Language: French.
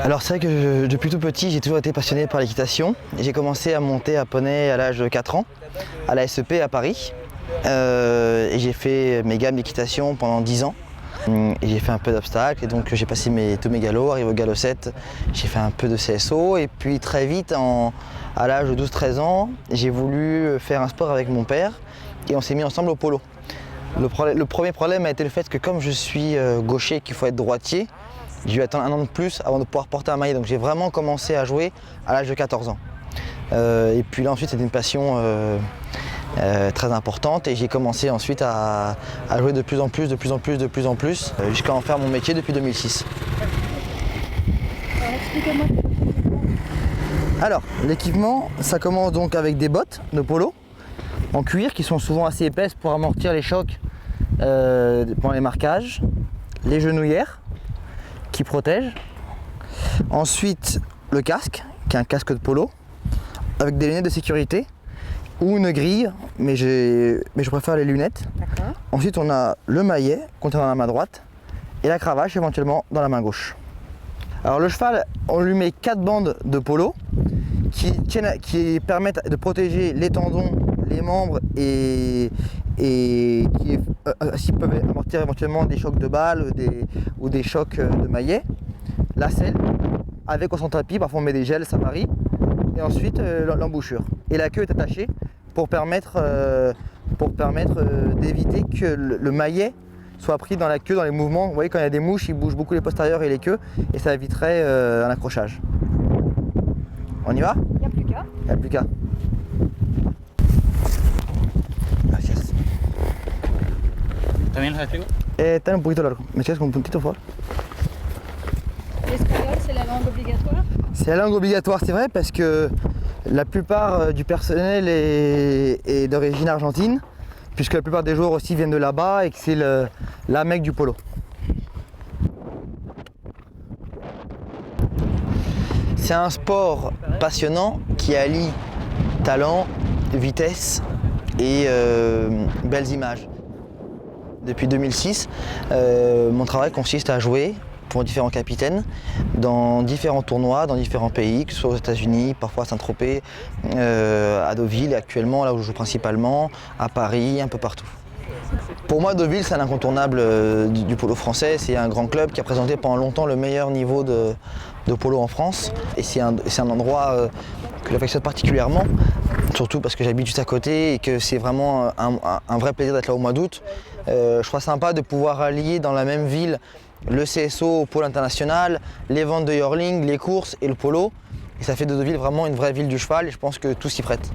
Alors c'est vrai que depuis tout petit, j'ai toujours été passionné par l'équitation. J'ai commencé à monter à poney à l'âge de 4 ans, à la SEP à Paris. Et j'ai fait mes gammes d'équitation pendant 10 ans. Et j'ai fait un peu d'obstacles et donc j'ai passé tous mes galops, arrivé au galop 7, j'ai fait un peu de CSO et puis très vite, à l'âge de 12-13 ans, j'ai voulu faire un sport avec mon père et on s'est mis ensemble au polo. Le premier problème a été le fait que comme je suis gaucher et qu'il faut être droitier, j'ai dû attendre un an de plus avant de pouvoir porter un maillet. Donc j'ai vraiment commencé à jouer à l'âge de 14 ans. Et puis là ensuite c'était une passion très importante et j'ai commencé ensuite à jouer de plus en plus, jusqu'à en faire mon métier depuis 2006. Alors expliquez-moi. Alors l'équipement, ça commence donc avec des bottes de polo en cuir qui sont souvent assez épaisses pour amortir les chocs pendant les marquages, les genouillères qui protègent, ensuite le casque qui est un casque de polo avec des lunettes de sécurité ou une grille, mais je préfère les lunettes. Ensuite on a le maillet qu'on tient dans la main droite et la cravache éventuellement dans la main gauche. Alors le cheval, on lui met 4 bandes de polo qui permettent de protéger les tendons, les membres et qui peuvent amortir éventuellement des chocs de balles ou des chocs de maillet. La selle, avec ou sans tapis, parfois on met des gels, ça varie. Et ensuite l'embouchure. Et la queue est attachée pour permettre d'éviter que le maillet soit pris dans la queue, dans les mouvements. Vous voyez, quand il y a des mouches, ils bougent beaucoup les postérieurs et les queues et ça éviterait un accrochage. On y va? Il n'y a plus qu'à. Il n'y a plus qu'à. Gracias. ¿También los explico? Está un poquito largo. ¿Me echas con un puntito, por favor? L'espagnol, c'est la langue obligatoire. C'est la langue obligatoire, c'est vrai, parce que la plupart du personnel est d'origine argentine, puisque la plupart des joueurs aussi viennent de là-bas et que c'est la mecque du polo. C'est un sport passionnant qui allie talent, vitesse et belles images. Depuis 2006, mon travail consiste à jouer pour différents capitaines dans différents tournois, dans différents pays, que ce soit aux États-Unis, parfois à Saint-Tropez, à Deauville, actuellement là où je joue principalement, à Paris, un peu partout. Pour moi, Deauville, c'est un incontournable du polo français. C'est un grand club qui a présenté pendant longtemps le meilleur niveau de polo en France. Et c'est un endroit que j'affectionne particulièrement, surtout parce que j'habite juste à côté et que c'est vraiment un vrai plaisir d'être là au mois d'août. Je trouve sympa de pouvoir allier dans la même ville le CSO au pôle international, les ventes de yearling, les courses et le polo. Et ça fait de Deauville vraiment une vraie ville du cheval et je pense que tout s'y prête.